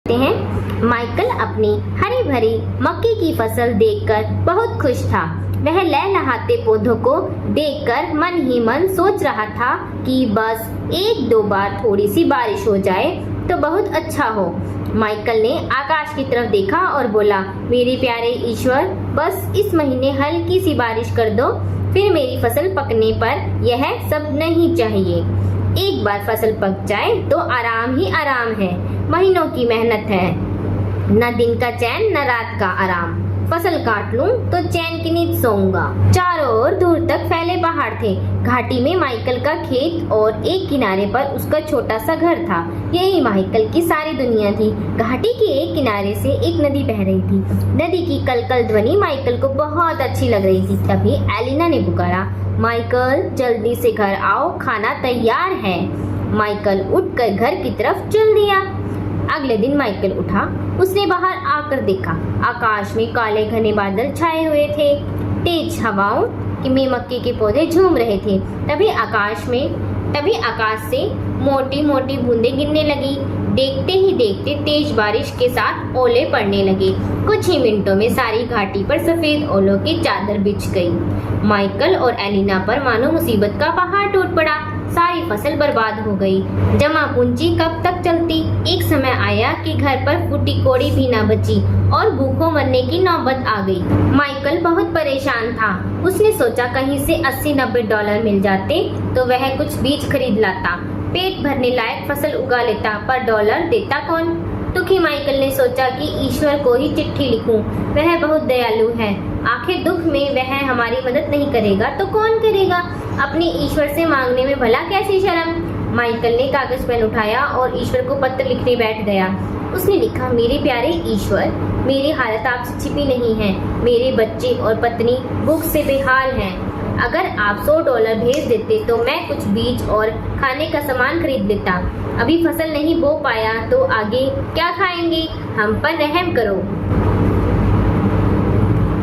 हैं। माइकल अपनी हरी भरी मक्के की फसल देखकर बहुत खुश था। वह लहलहाते पौधों को देखकर मन ही मन सोच रहा था कि बस एक दो बार थोड़ी सी बारिश हो जाए तो बहुत अच्छा हो। माइकल ने आकाश की तरफ देखा और बोला, मेरे प्यारे ईश्वर, बस इस महीने हल्की सी बारिश कर दो, फिर मेरी फसल पकने पर यह सब नहीं चाहिए। एक बार फसल पक जाए तो आराम ही आराम है। महीनों की मेहनत है, न दिन का चैन न रात का आराम। फसल काट लूं तो चैन की नींद सोऊंगा। चारों ओर दूर तक फैले पहाड़ थे। घाटी में माइकल का खेत और एक किनारे पर उसका छोटा सा घर था। यही माइकल की सारी दुनिया थी। घाटी के एक किनारे से एक नदी बह रही थी। नदी की कलकल ध्वनि माइकल को बहुत अच्छी लग रही थी। तभी एलिना ने पुकारा, माइकल जल्दी से घर आओ, खाना तैयार है। माइकल उठकर घर की तरफ चल दिया। अगले दिन माइकल उठा। उसने बाहर आकर देखा, आकाश में काले घने बादल छाए हुए थे। तेज हवाओं में मक्के के पौधे झूम रहे थे। तभी आकाश से मोटी मोटी बूंदें गिरने लगी। देखते ही देखते तेज बारिश के साथ ओले पड़ने लगे। कुछ ही मिनटों में सारी घाटी पर सफेद ओलों की चादर बिछ गई। माइकल और एलिना पर मानो मुसीबत का पहाड़ टूट पड़ा। सारी फसल बर्बाद हो गई। जमा पूंजी कब तक चलती? एक समय आया कि घर पर फूटी कोड़ी भी न बची और भूखों मरने की नौबत आ गई। माइकल बहुत परेशान था। उसने सोचा कहीं से 80-90 डॉलर मिल जाते तो वह कुछ बीज खरीद लाता, पेट भरने लायक फसल उगा लेता, पर डॉलर देता कौन? दुखी माइकल ने सोचा कि ईश्वर को ही चिट्ठी लिखूं। वह बहुत दयालु है। आखिर दुख में वह हमारी मदद नहीं करेगा तो कौन करेगा? अपने ईश्वर से मांगने में भला कैसी शर्म। माइकल ने कागज पेन उठाया और ईश्वर को पत्र लिखने बैठ गया। उसने लिखा, मेरे प्यारे ईश्वर, मेरी हालत आपसे छिपी नहीं है। मेरे बच्चे और पत्नी भूख से बेहाल हैं। अगर आप 100 डॉलर भेज देते तो मैं कुछ बीज और खाने का सामान खरीद लेता। अभी फसल नहीं बो पाया तो आगे क्या खाएंगे? हम पर रहम करो।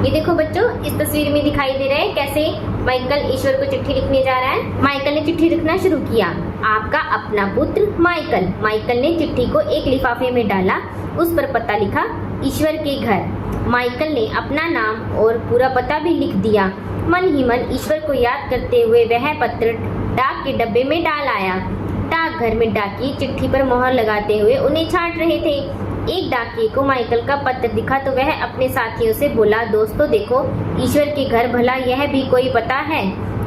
ये देखो बच्चों, इस तस्वीर में दिखाई दे रहा है कैसे माइकल ईश्वर को चिट्ठी लिखने जा रहा है। माइकल ने चिट्ठी लिखना शुरू किया। आपका अपना पुत्र माइकल। माइकल ने चिट्ठी को एक लिफाफे में डाला। उस पर पता लिखा, ईश्वर के घर। माइकल ने अपना नाम और पूरा पता भी लिख दिया। मन ही मन ईश्वर को याद करते हुए वह पत्र डाक के डब्बे में डाल आया। डाकघर में डाकिये चिट्ठी पर मोहर लगाते हुए उन्हें छांट रहे थे। एक डाकिये को माइकल का पत्र दिखा तो वह अपने साथियों से बोला, दोस्तों देखो, ईश्वर के घर भला यह भी कोई पता है?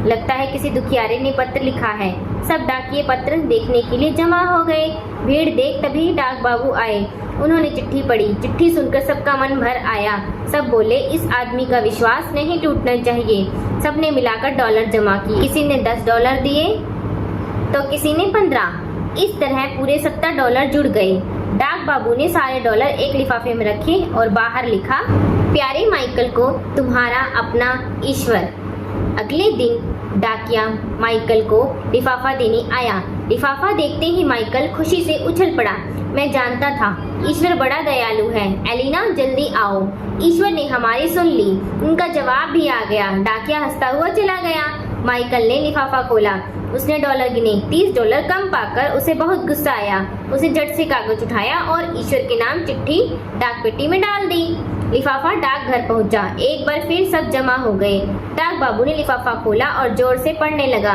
लगता है किसी दुखियारे ने पत्र लिखा है। सब डाकिये पत्र देखने के लिए जमा हो गए। भीड़ देख तभी डाक बाबू आए। उन्होंने चिट्ठी पढ़ी। चिट्ठी सुनकर सबका मन भर आया। सब बोले, इस आदमी का विश्वास नहीं टूटना चाहिए। सबने मिलाकर डॉलर जमा किए। किसी ने 10 डॉलर दिए तो किसी ने 15। इस तरह पूरे 70 डॉलर जुड़ गए। डाक बाबू ने सारे डॉलर एक लिफाफे में रखे और बाहर लिखा, प्यारे माइकल को तुम्हारा अपना ईश्वर। अगले दिन डाकिया माइकल को लिफाफा देने आया। लिफाफा देखते ही माइकल खुशी से उछल पड़ा। मैं जानता था ईश्वर बड़ा दयालु है। एलिना जल्दी आओ। ईश्वर ने हमारी सुन ली। उनका जवाब भी आ गया। डाकिया हंसता हुआ चला गया। माइकल ने लिफाफा खोला। उसने डॉलर गिने। 30 डॉलर कम पाकर उसे बहुत गुस्सा आया। उसने झट से कागज उठाया और ईश्वर के नाम चिट्ठी डाक पेटी में डाल दी। लिफाफा डाक घर पहुंचा। एक बार फिर सब जमा हो गए। डाक बाबू ने लिफाफा खोला और जोर से पढ़ने लगा,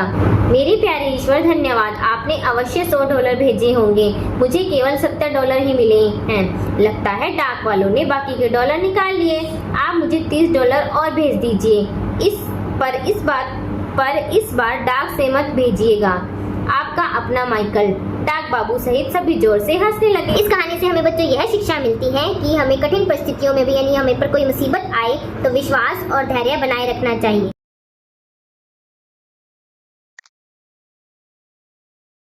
मेरे प्यारे ईश्वर, धन्यवाद। आपने अवश्य 100 डॉलर भेजे होंगे। मुझे केवल 70 डॉलर ही मिले हैं। लगता है डाक वालों ने बाकी के डॉलर निकाल लिए। आप मुझे 30 डॉलर और भेज दीजिए। इस बार डाक से मत भेजिएगा। आपका अपना माइकल। डाक बाबू सहित सभी जोर से हंसने लगे। इस कहानी से हमें बच्चों यह शिक्षा मिलती है कि हमें कठिन परिस्थितियों में भी, यानी हमें पर कोई मुसीबत आए तो विश्वास और धैर्य बनाए रखना चाहिए।